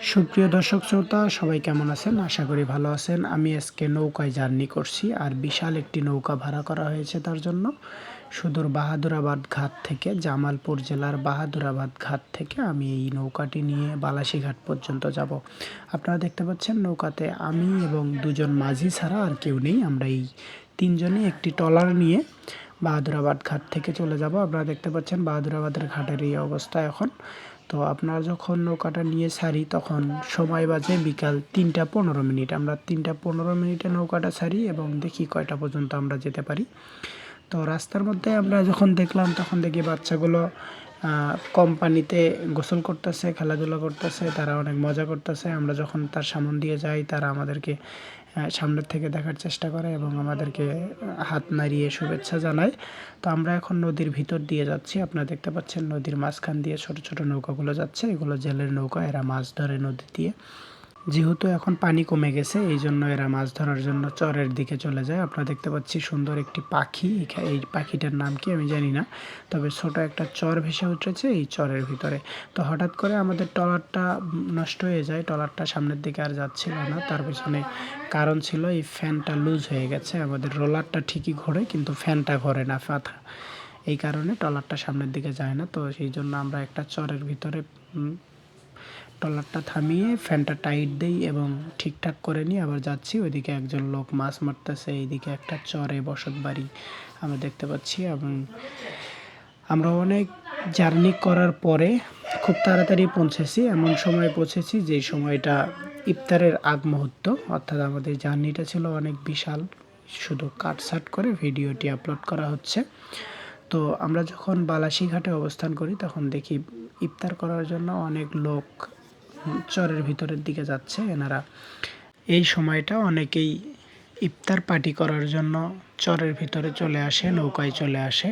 সুপ্রিয় দর্শক শ্রোতা সবাই কেমন আছেন? আশা করি ভালো আছেন। আমি আজকে নৌকায় জার্নি করছি আর বিশাল একটি নৌকা ভাড়া করা হয়েছে তার জন্য। সুদূর বাহাদুরাবাদ ঘাট থেকে জামালপুর জেলার বাহাদুরাবাদ ঘাট থেকে আমি এই নৌকাটি নিয়ে বালাসীঘাট পর্যন্ত যাব। আপনারা দেখতে পাচ্ছেন নৌকাতে আমি এবং দুজন মাঝি ছাড়া আর কেউ নেই। আমরা এই তিনজনই একটি ট্রলার নিয়ে বাহাদুরাবাদ ঘাট থেকে চলে যাব। আপনারা দেখতে পাচ্ছেন বাহাদুরাবাদের ঘাটের এই অবস্থা এখন। তো আপনারা যখন নৌকাটা নিয়ে ছাড়ি তখন সময় বাজে বিকাল ৩টা ১৫ মিনিট। আমরা ৩টা ১৫ মিনিটে নৌকাটা ছাড়ি এবং দেখি কয়টা পর্যন্ত আমরা যেতে পারি। তো রাস্তার মধ্যে আমরা যখন দেখলাম তখন দেখি বাচ্চাগুলো কম পানিতে গোসল করতেছে, খেলাধুলা করতেছে, তারা অনেক মজা করতেছে। আমরা যখন তার সামন দিয়ে যাই তারা আমাদেরকে সামনের থেকে দেখার চেষ্টা করে এবং আমাদেরকে হাত নাড়িয়ে শুভেচ্ছা জানায়। তো আমরা এখন নদীর ভিতর দিয়ে যাচ্ছি। আপনারা দেখতে পাচ্ছেন নদীর মাঝখান দিয়ে ছোট ছোট নৌকাগুলো যাচ্ছে। এগুলো জেলের নৌকা, এরা মাছ ধরে নদী দিয়ে। যেহেতু এখন পানি কমে গেছে এই জন্য এরা মাছ ধরার জন্য চরের দিকে চলে যায়। আপনারা দেখতে পাচ্ছি সুন্দর একটি পাখি। এই পাখিটার নাম কি আমি জানি না, তবে ছোট একটা চর ভেসে উঠেছে এই চরের ভিতরে। তো হঠাৎ করে আমাদের ট্রলারটা নষ্ট হয়ে যায়। ট্রলারটা সামনের দিকে আর যাচ্ছিল না। তার পিছনে কারণ ছিল এই ফ্যানটা লুজ হয়ে গেছে। আমাদের রোলারটা ঠিকই ঘোরে কিন্তু ফ্যানটা ঘোরে না, ফাঁথা। এই কারণে ট্রলারটা সামনের দিকে যায় না। তো সেই জন্য আমরা একটা চরের ভিতরে ট্রলারটা থামিয়ে ফ্যানটা টাইট দেই এবং ঠিকঠাক করে নিয়ে আবার যাচ্ছি। ওইদিকে একজন লোক মাছ মারতেছে, এইদিকে একটা চরে বসত বাড়ি আমরা দেখতে পাচ্ছি। এবং আমরা অনেক জার্নি করার পরে খুব তাড়াতাড়ি পৌঁছেছি। এমন সময় পৌঁছেছি যে সময়টা ইফতারের আগ মুহূর্ত, অর্থাৎ আমাদের জার্নিটা ছিল অনেক বিশাল। শুধু কাটছাট করে ভিডিওটি আপলোড করা হচ্ছে। তো আমরা যখন বালাসীঘাটে অবস্থান করি তখন দেখি ইফতার করার জন্য অনেক লোক চরের ভিতরের দিকে যাচ্ছে। এনারা এই সময়টা অনেকেই ইফতার পার্টি করার জন্য চরের ভিতরে চলে আসে, নৌকায় চলে আসে।